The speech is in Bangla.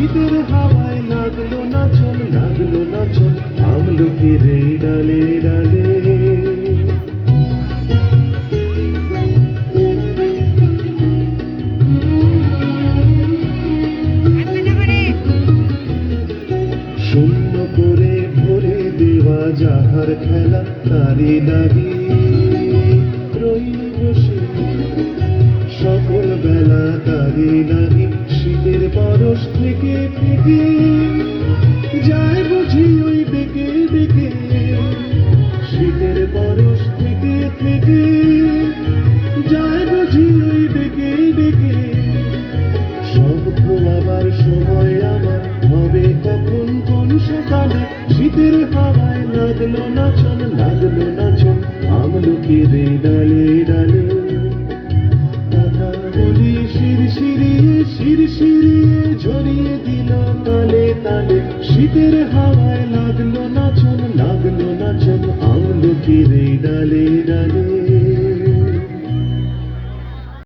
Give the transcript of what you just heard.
শীতের হাওয়ায় লাগলো নাচন, লাগলো নাচন আমলকির এই ডালে ডালে। শূন্য করে ভরে দেওয়া যাহার খেলা তারি লাগি রইল বসে সকল বেলা তারি লাগি। শীতের পরশ থেকে থেকে যায় বুঝি ওই ডেকে ডেকে, শীতের পরশ থেকে থেকে যায় বুঝি ওই ডেকে ডেকে। সব আবার সময় আমার হবে কখন কোন সকালে। শীতের হাওয়ায় লাগলো নাচন, লাগলো নাচন আমলকির এই ডালে ডালে। কথা বলি শিরশিরিয়ে শিরশিরিয়ে ঝরিয়ে দিল তালে তালে। শীতের হাওয়ায় লাগলো নাচন, লাগলো নাচন আমলকির এই ডালে